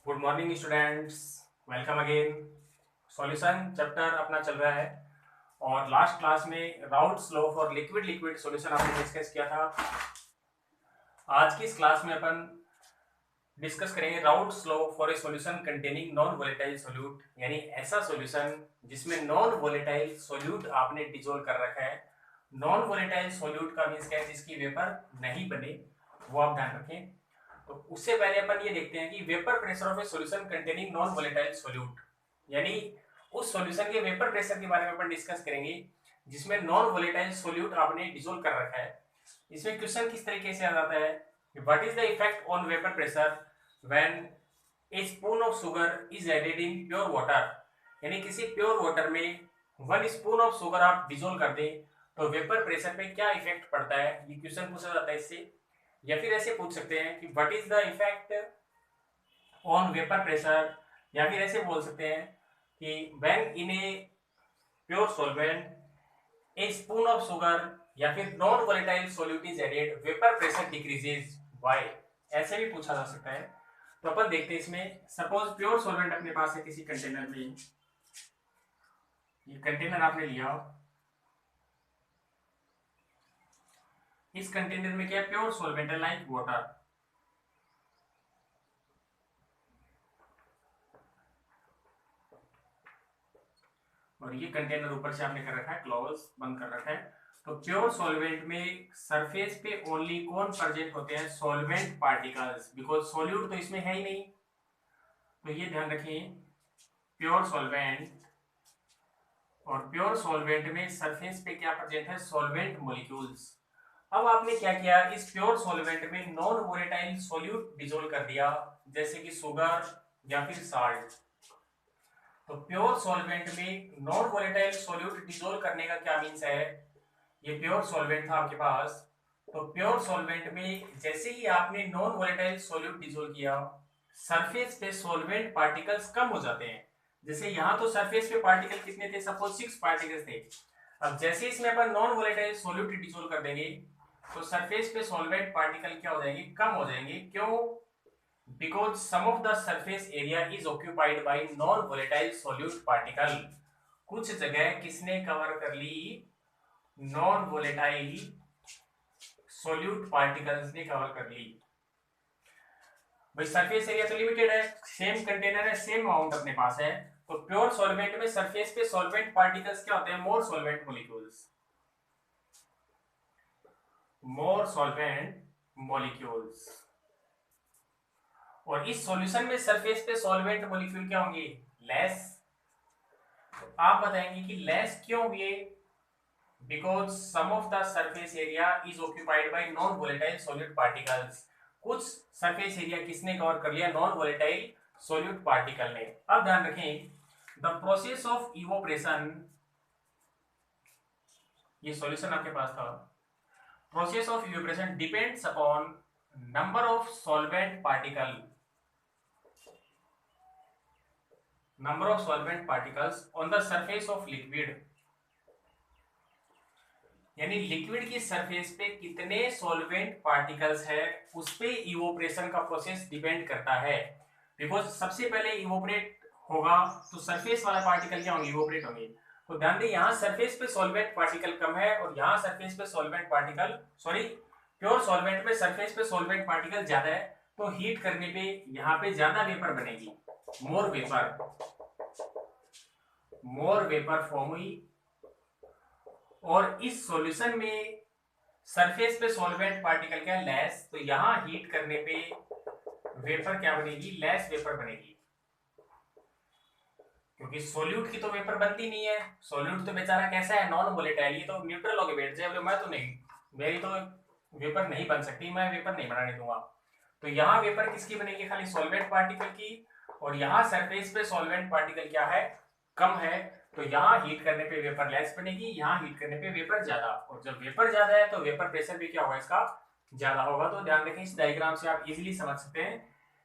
Good morning students, welcome again. Solution chapter अपना चल रहा है और लास्ट क्लास में routes law for liquid liquid solution आपने डिस्कस किया था। आज की इस क्लास में अपन डिस्कस करेंगे routes law for a solution containing non volatile solute, यानी ऐसा सॉल्यूशन जिसमें नॉन वोलेटाइल सोल्यूट आपने डिसॉल्व कर रखा है। नॉन वोलेटाइल सोल्यूट का मींस क्या है, जिसकी वेपर नहीं बने, वो आप ध्यान रखें। तो उससे पहले अपन ये देखते हैं कि vapour pressure of A solution containing non volatile solute, यानी उस सॉल्यूशन के वेपर प्रेशर के बारे में अपन डिस्कस करेंगे जिसमें नॉन वोलेटाइल सोल्यूट आपने डिसॉल्व कर रखा है। इसमें क्वेश्चन किस तरीके से आ जाता है, what is the effect on vapour pressure when a spoon of sugar is added in pure water, यानी किसी प्योर वाटर में 1 स्पून ऑफ शुगर आप डिसॉल्व कर दें तो वेपर प्रेशर पे क्या इफेक्ट पड़ता है, ये क्वेश्चन पूछा जाता है इससे। या फिर ऐसे पूछ सकते हैं कि what is the effect on vapour pressure, या फिर ऐसे बोल सकते हैं कि when in a pure solvent a spoon of sugar या फिर non volatile solute is added vapour pressure decreases why, ऐसे भी पूछा जा सकता है। तो अपन देखते हैं इसमें, सपोज प्योर सॉल्वेंट अपने पास है किसी कंटेनर में, ये कंटेनर आपने लिया, इस कंटेनर में क्या प्योर सॉल्वेंट है लाइक वाटर, और ये कंटेनर ऊपर से आपने कर रखा है क्लोज, बंद कर रखा है। तो प्योर सॉल्वेंट में सरफेस पे ओनली कौन प्रेजेंट होते हैं, सॉल्वेंट पार्टिकल्स, बिकॉज सॉल्यूट तो इसमें है ही नहीं। तो ये ध्यान रखें, प्योर सॉल्वेंट, और प्योर सॉल्वेंट में सरफेस पे क्या प्रेजेंट है, सॉल्वेंट मॉलिक्यूल्स। अब आपने क्या किया, इस प्योर सॉल्वेंट में नॉन वोलेटाइल सॉल्यूट डिसॉल्व कर दिया, जैसे कि शुगर या फिर साल्ट। तो प्योर सॉल्वेंट में नॉन वोलेटाइल सॉल्यूट डिसॉल्व करने का क्या मीन्स है, ये प्योर सॉल्वेंट था आपके पास, तो प्योर सॉल्वेंट में जैसे ही आपने नॉन वोलेटाइल सॉल्यूट डिसॉल्व किया, सरफेस पे सॉल्वेंट पार्टिकल्स कम हो जाते हैं। जैसे यहाँ तो सरफेस पे पार्टिकल कितने थे, सपोज 6 पार्टिकल्स थे। अब जैसे इसमें अपन नॉन वोलेटाइल सॉल्यूट डिसॉल्व कर देंगे तो सरफेस पे सॉल्वेंट पार्टिकल क्या हो जाएंगे, कम हो जाएंगे। क्यों, because some of the surface area is occupied by non volatile solute particle, कुछ जगह किसने कवर कर ली, नॉन वोलेटाइल सोल्यूट पार्टिकल्स ने कवर कर ली। भाई सरफेस एरिया तो लिमिटेड है, सेम कंटेनर है, सेम अमाउंट अपने पास है, तो प्योर सॉल्वेंट में सरफेस पे सॉल्वेंट पार्टिकल्स क्या होते हैं, मोर सॉल्वेंट मॉलिक्यूल्स, मोर सॉल्वेंट मॉलिक्यूल्स। और इस सॉल्यूशन में सरफेस पे सॉल्वेंट मॉलिक्यूल क्या होंगे, लेस। तो आप बताएंगे कि लेस क्यों हुए, because some of the surface area is occupied by non volatile solute particles, कुछ सरफेस एरिया किसने कवर कर लिया, नॉन वोलेटाइल सॉल्यूट पार्टिकल ने। अब ध्यान रखें, द प्रोसेस ऑफ इवोपरेशन, ये सॉल्यूशन आपके पास था, process of evaporation depends upon number of solvent particle, number of solvent particles on the surface of liquid, यानी लिक्विड की सरफेस पे कितने सॉल्वेंट पार्टिकल्स है उस पे इवोपरेशन का प्रोसेस डिपेंड करता है। बिकॉज सबसे पहले इवोपरेट होगा तो सरफेस वाला पार्टिकल क्या होंगे, इवोपरेट होंगे। तो ध्यान दें, यहाँ सरफेस पे सॉल्वेंट पार्टिकल कम है और यहाँ सरफेस पे solvent particle, sorry pure solvent में सरफेस पे सॉल्वेंट पार्टिकल ज्यादा है, तो हीट करने पे यहाँ पे ज्यादा वेपर बनेगी, मोर वेपर, मोर वेपर फॉर्म हुई। और इस सॉल्यूशन में सरफेस पे सॉल्वेंट पार्टिकल क्या, लेस, तो यहां हीट करने पे वेपर क्या बनेगी, लेस वेपर बनेगी, क्योंकि सोल्यूट की तो वेपर बनती नहीं है। सोल्यूट तो बेचारा कैसा है, नॉन वोलेटाइल, ये तो न्यूट्रल होके बैठ जाए, मैं तो नहीं, मेरी तो वेपर नहीं बन सकती, मैं वेपर नहीं बनाने दूंगा। तो यहाँ वेपर किसकी बनेगी, खाली सॉल्वेंट पार्टिकल की, और यहाँ सरफेस पे सॉल्वेंट पार्टिकल क्या है, कम है, तो यहाँ हीट करने पे वेपर लेस बनेगी, यहाँ हीट करने पे वेपर ज्यादा, और जब वेपर ज्यादा है तो वेपर प्रेशर भी क्या होगा, इसका ज्यादा होगा। तो ध्यान रखें, इस डायग्राम से आप इजीली समझ सकते हैं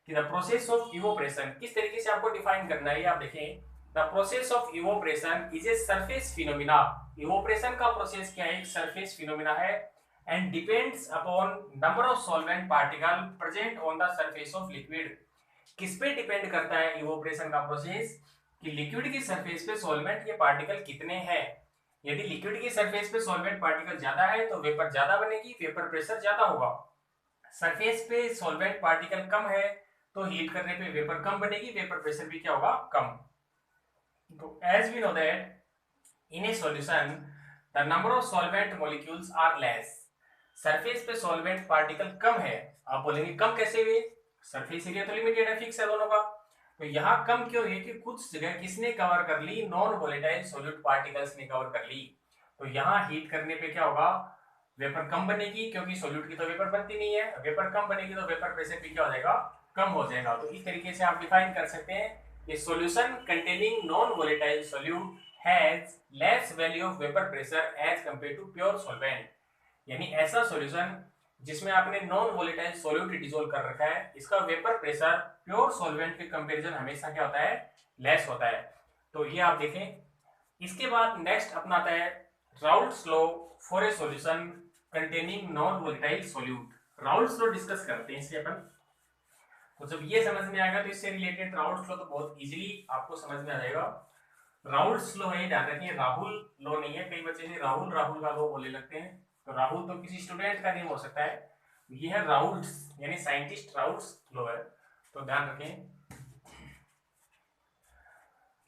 कि द प्रोसेस ऑफ इवोपरेशन किस तरीके से आपको डिफाइन करना है। आप देखें, the process of evaporation is a surface phenomena, evaporation का प्रोसेस क्या है, एक सरफेस फिनोमिना है, and depends upon number of solvent particle present on the surface of liquid, किस पे डिपेंड करता है इवोपरेशन का प्रोसेस, कि लिक्विड की सरफेस पे सॉल्वेंट के पार्टिकल कितने हैं। यदि लिक्विड की सरफेस पे सॉल्वेंट पार्टिकल ज्यादा है तो वेपर ज्यादा बनेगी, वेपर प्रेशर ज्यादा होगा। सरफेस पे सॉल्वेंट पार्टिकल कम है तो हीट करने पे वेपर कम बनेगी, वेपर प्रेशर भी क्या होगा, कम। तो as we know that in a solution the number of solvent molecules are less। Surface पे सॉल्वेंट पार्टिकल कम है। आप बोलेंगे कम कैसे हुए, सरफेस एरिया तो लिमिटेड है, फिक्स है दोनों का। तो यहाँ कम क्यों है कि कुछ जगह किसने कवर कर ली, नॉन वोलेटाइल सॉल्यूट पार्टिकल्स ने कवर कर ली। तो यहाँ हीट करने पे क्या होगा, वेपर कम बनेगी, क्योंकि सॉल्यूट की तो वेपर बनती नहीं है, वेपर कम बनेगी तो वेपर प्रेशर भी क्या हो जाएगा, कम हो जाएगा। तो इस तरीके से आप डिफाइन कर सकते हैं कि solution containing non volatile solute has less value of vapor pressure as compared to pure solvent। यानी ऐसा सॉल्यूशन जिसमें आपने नॉन वोलेटाइल सॉल्यूट डिसॉल्व कर रखा है, इसका वेपर प्रेशर प्योर सॉल्वेंट के कंपैरिजन हमेशा क्या होता है, लेस होता है। तो ये आप देखें। इसके बाद नेक्स्ट अपना आता है Raoult's law for a solution containing non volatile solute. Raoult's law discuss करते हैं इसे अपन। तो जब ये समझ में आएगा तो इससे रिलेटेड राउल्ट्स लॉ तो बहुत इजीली आपको समझ में आ जाएगा। राउल्ट्स लॉ है, ध्यान रखिए, राहुल लॉ नहीं है। कई बच्चे राहुल राहुल का लॉ बोलने लगते हैं, तो राहुल तो किसी स्टूडेंट का नेम हो सकता है, ये है राउल्ट्स यानी साइंटिस्ट राउल्ट्स लॉ है। तो ध्यान रखें।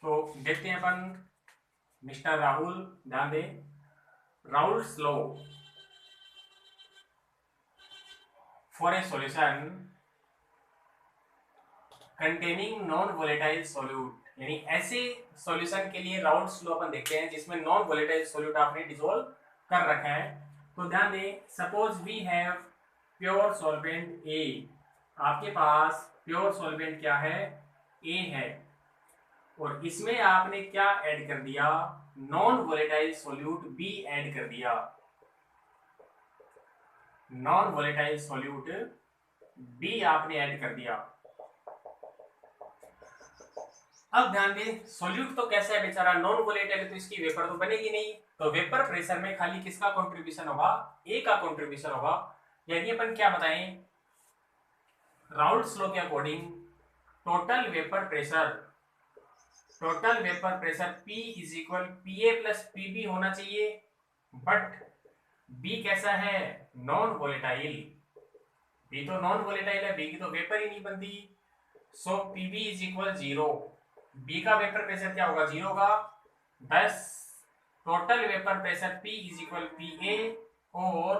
तो देखते हैं अपन मिस्टर राहुल, ध्यान दें। Raoult's law for a solution containing non volatile solute, यानी ऐसे सॉल्यूशन के लिए राउल्ट्स लॉ अपन देखते हैं जिसमें नॉन वोलेटाइल सॉल्यूट आपने डिसॉल्व कर रखा है। तो ध्यान दें, suppose we have pure solvent A, आपके पास प्योर सॉल्वेंट क्या है, ए है, और इसमें आपने क्या ऐड कर दिया, non volatile solute B add कर दिया। नॉन वोलेटाइल सॉल्यूट बी आपने ऐड कर दिया। अब ध्यान दें, सॉल्यूट तो कैसा है बेचारा, नॉन वोलेटाइल है, तो इसकी वेपर तो बनेगी नहीं। तो वेपर प्रेशर में खाली किसका कंट्रीब्यूशन होगा, ए का कंट्रीब्यूशन होगा। यानी अपन क्या बताएं, राउल्ट्स लॉ के according total vapour pressure P is equal PA plus PB होना चाहिए। बट B कैसा है, नॉन वोलेटाइल, B तो नॉन वोलेटाइल है, B की तो वेपर ही नहीं बनती। सो PB इज इक्वल 0, B का वेपर प्रेशर क्या होगा, 0 होगा। बस total vapour pressure P is equal PA, और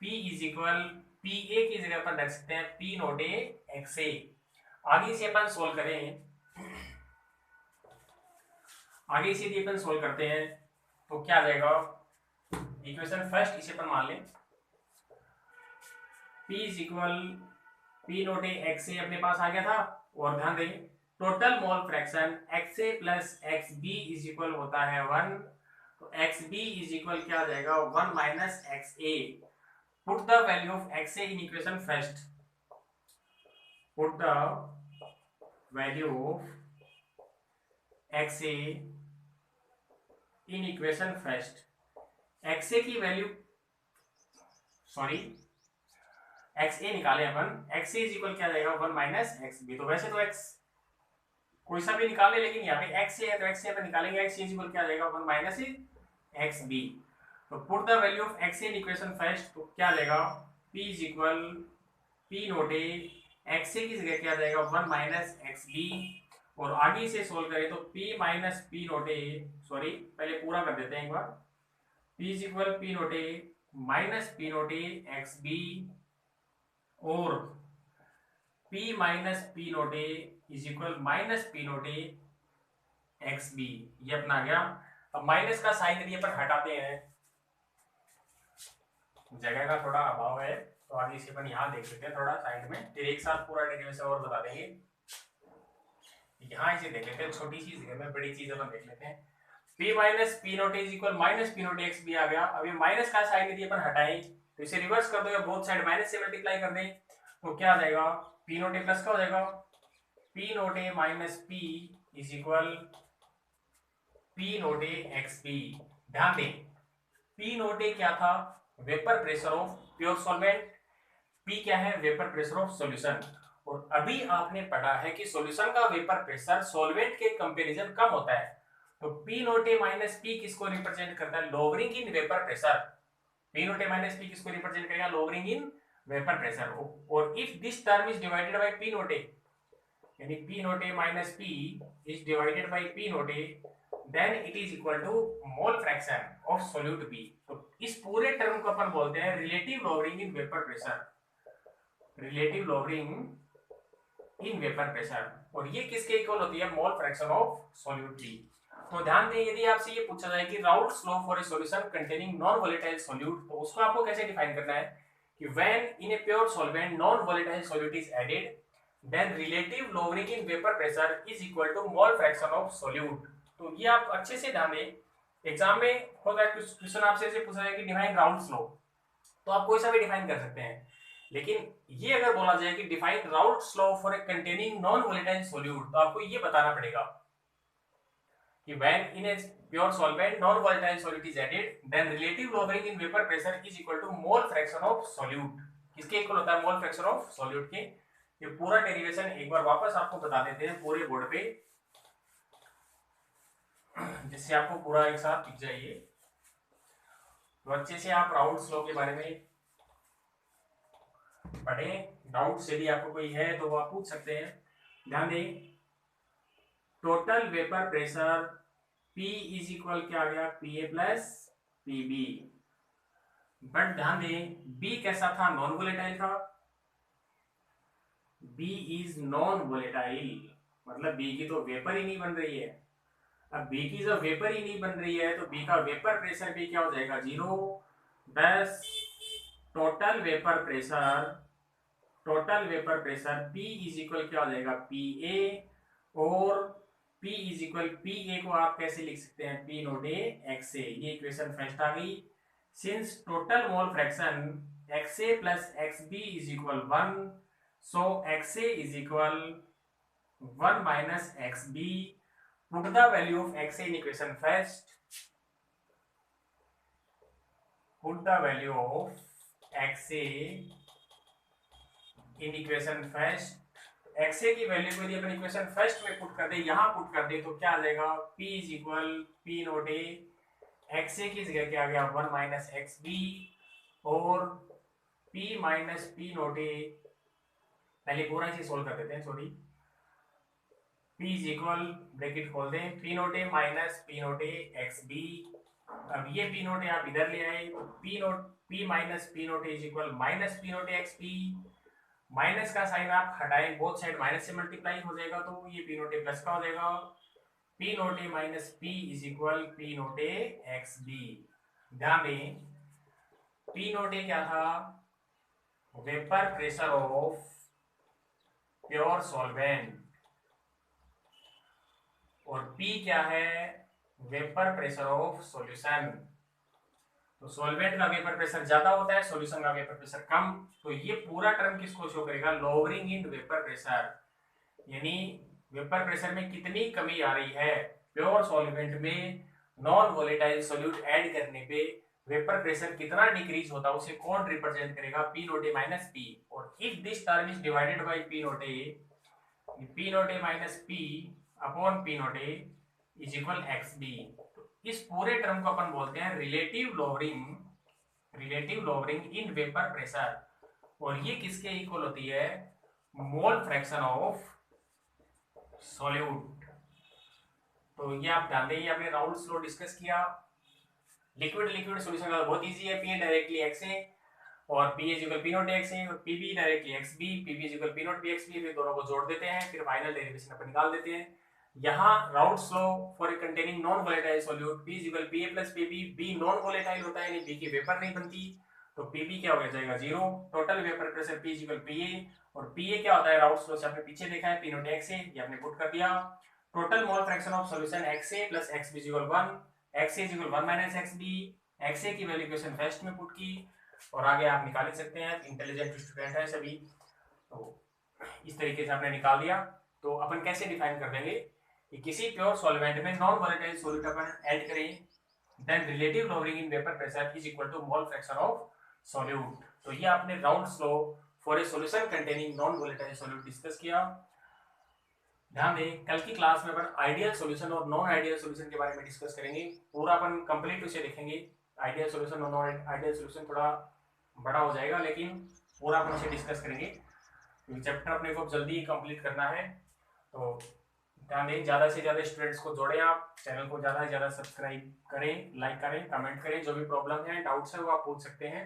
P इज इक्वल PA की जगह पर रख सकते हैं P नोट A XA। आगे से अपन सोल्व करें, आगे से यदि अपन सोल्व करते हैं तो क्या आ जाएगा, इक्वेशन फर्स्ट इसे अपन मान लें, P is equal P note A XA अपने पास आ गया था। और ध्यान दें, total mole fraction XA plus XB is equal होता है 1। तो XB इज इक्वल क्या आ जाएगा, 1 minus XA। Put the value of XA in equation first, put the value of XA in equation first. XA की वैल्यू, सॉरी XA निकाले अपन, XA is equal क्या जाएगा, 1 minus XB। तो वैसे तो X कोई सा भी निकाले, लेकिन यहाँ पे XA है तो XA अपन निकालेंगे, XA इज इक्वल क्या जाएगा, 1 माइनस XB। तो put the value of XA in equation first, तो क्या लेगा, P is equal P note A, XA की जगह क्या जाएगा, 1 माइनस XB। और आगे से सोल्व करें तो P minus P note A, sorry पहले पूरा कर देते हैं एक बार, P is equal P note A minus P note A XB, और P minus P note A is equal minus P note A XB। ये अपना आ गया। अब माइनस का साइन यदि अपन हटाते हैं, जगह का थोड़ा अभाव है तो आगे से अपन यहाँ देख लेते हैं थोड़ा साइड में, फिर एक साथ पूरा डेरिवेशन और बता देंगे। यहाँ इसे देख लेते हैं, छोटी सी जगह में बड़ी चीज अपन देख लेते हैं। P minus P note is equal minus P note XB आ गया। अब ये माइनस का साइन यदि अपन हटाएं तो इसे रिवर्स कर दो या बोथ साइड माइनस से मल्टीप्लाई कर दें, तो क्या आ जाएगा, P नोट A प्लस क्या हो जाएगा, P note A minus P is equal P note A XB। ध्यान दें, P नोट A क्या था, vapour pressure of pure solvent, P क्या है, वेपर प्रेशर ऑफ सॉल्यूशन। और अभी आपने पढ़ा है कि सॉल्यूशन का वेपर प्रेशर सॉल्वेंट के कंपैरिजन कम होता है, तो P naught A minus P किसको रिप्रेजेंट करता है? Lowering in vapour pressure. P naught A minus P किसको रिप्रेजेंट करेगा? Lowering in vapour pressure. और if this term is divided by P naught A, यानी P naught A minus P is divided by P naught A, then it is equal to mole fraction of solute B. तो इस पूरे term को अपन बोलते हैं relative lowering in vapour pressure, relative lowering in vapour pressure. और ये किसके इक्वल होती है? Mole fraction of solute B. तो ध्यान दें, यदि आपसे ये पूछा जाए कि Raoult's law for a solution containing non volatile solute, तो उसको आपको कैसे डिफाइन करना है कि when in a pure solvent non volatile solute is added, then relative lowering in vapour pressure is equal to mole fraction of solute. तो ये आप अच्छे से ध्यान दें, एग्जाम में होता है क्वेश्चन आपसे ऐसे पूछा जाए कि डिफाइन राउल्ट्स लॉ, तो आप कोई सा भी डिफाइन कर सकते हैं। लेकिन ये अगर बोला जाए कि define Raoult's law for A containing non volatile solute, तो आपको ये बताना पड़ेगा कि when in a pure solvent non-volatile solute is added, then relative lowering in vapor pressure is equal to mole fraction of solute। किसके equal होता है? Mole fraction of solute के। ये पूरा डेरिवेशन एक बार वापस आपको बता देते हैं पूरे बोर्ड पे, जिससे आपको पूरा एक साथ दिख जाए। तो अच्छे से आप राउल्ट्स लॉ के बारे में पढ़ें, डाउट्स यदि आपको कोई है तो वो आप पूछ सकते हैं। ध्यान दें, total vapour pressure P is equal क्या आ गया? Pa plus Pb। बट ध्यान दें, B कैसा था? नॉन वोलेटाइल था। B इज नॉन वोलेटाइल, मतलब B की तो वेपर ही नहीं बन रही है। अब B की जब वेपर ही नहीं बन रही है तो B का वेपर प्रेशर भी क्या हो जाएगा? 0। बस total vapour pressure P is equal क्या हो जाएगा? Pa। और P इज इक्वल Pa को आप कैसे लिख सकते हैं? P नोट ए एक्स ए। ये इक्वेशन फर्स्ट आ गई। Since total mole fraction XA plus XB is equal 1, so XA is equal 1 minus XB। Put the value of XA in equation first, put the value of XA in equation first. XA की value को यदि अपन equation first में put कर दे, यहाँ put कर दे, तो क्या आ जाएगा? P is equal P note A XA की जगह क्या आ गया? 1 माइनस XB। और P माइनस P नोट ए, पहले पूरा इसे सोल्व कर देते हैं, sorry. P is equal, bracket खोल दें, P note A minus P note A XB। अब ये P नोट ए आप इधर ले आए, तो P minus P note A is equal minus P note A XB। Minus का साइन आप हटाएं, बोथ साइड माइनस से मल्टीप्लाई हो जाएगा, तो ये P नोट ए प्लस का हो जाएगा। P note A minus P is equal P note A XB। ध्यान दें, P नोट ए क्या था? Vapour pressure of pure solvent. और P क्या है? Vapour pressure of solution. तो सॉल्वेंट का वेपर प्रेशर ज्यादा होता है, सॉल्यूशन का वेपर प्रेशर कम। तो ये पूरा टर्म किसको शो करेगा? लोअरिंग इन वेपर प्रेशर, यानी वेपर प्रेशर में कितनी कमी आ रही है। प्योर सॉल्वेंट में नॉन वोलेटाइल सॉल्यूट ऐड करने पे वेपर प्रेशर कितना डिक्रीज होता है, उसे कौन रिप्रेजेंट करेगा? P note A minus P। और if this term is divided bye P note A minus P upon P note A is equal XB। इस पूरे टर्म को अपन बोलते हैं relative lowering in vapour pressure. और ये किसके इक्वल होती है? Mole fraction of solute. तो ये आप ध्यान दें, ये आपने राउल्ट्स लॉ डिस्कस किया। लिक्विड सॉल्यूशन का बहुत इजी है। P डायरेक्टली XA और P is equal P note XA और PB directly XB, PB is equal P note XB। फिर दोनों को जोड़ देते हैं, फिर फाइनल डेरिवेशन अपन निकाल देते हैं। यहाँ Raoult's law for A containing non volatile solute P is equal Pa plus Pb। B non volatile होता है, यानी B की वेपर नहीं बनती, तो Pb क्या हो जाएगा? 0। Total vapour pressure P is equal Pa। और Pa क्या होता है? राउल्ट्स लॉ से आपने पीछे देखा है, P नोट XA, ये आपने पुट कर दिया। Total mole fraction of solution XA plus XB is equal 1, XA is equal 1 minus XB। XA की वैल्यू इक्वेशन फर्स्ट में पुट की, और आगे आप निकाल सकते हैं, इंटेलिजेंट स्टूडेंट है सभी। तो इस तरीके से आपने निकाल दिया। तो अपन कैसे डिफाइन कर देंगे कि किसी प्योर सॉल्वेंट में नॉन वोलेटाइल सॉल्यूट अपन ऐड करें, then relative lowering in vapour pressure is equal to mole fraction of solute. तो ये आपने Raoult's law for a solution containing non volatile solute discuss किया। ध्यान दें कल की क्लास में अपन आइडियल सॉल्यूशन और नॉन आइडियल सॉल्यूशन के बारे में डिस्कस करेंगे, पूरा अपन कंप्लीट उसे देखेंगे। आइडियल सॉल्यूशन और नॉन आइडियल सॉल्यूशन थोड़ा बड़ा हो जाएगा, लेकिन पूरा अपन उसे डिस्कस करेंगे क्योंकि चैप्टर अपने को जल्दी ही कंप्लीट करना है। तो ध्यान दें, ज़्यादा से ज़्यादा स्टूडेंट्स को जोड़ें, आप चैनल को ज़्यादा से ज़्यादा सब्सक्राइब करें, लाइक करें, कमेंट करें। जो भी प्रॉब्लम है, डाउट्स है, वो आप पूछ सकते हैं।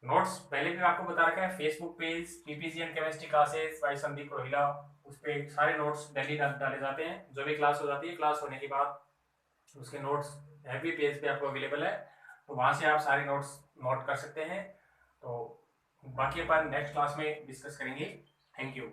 नोट्स पहले भी आपको बता रखा है, Facebook page PPC and chemistry classes by Sandeep Rohila, उस पर सारे नोट्स डेली डाले जाते हैं। जो भी क्लास हो जाती है, क्लास होने के बाद उसके नोट्स हैवी पेज पे आपको अवेलेबल है, तो वहाँ से आप सारे नोट्स नोट कर सकते हैं। तो बाकी अपन नेक्स्ट क्लास में डिस्कस करेंगे। Thank you.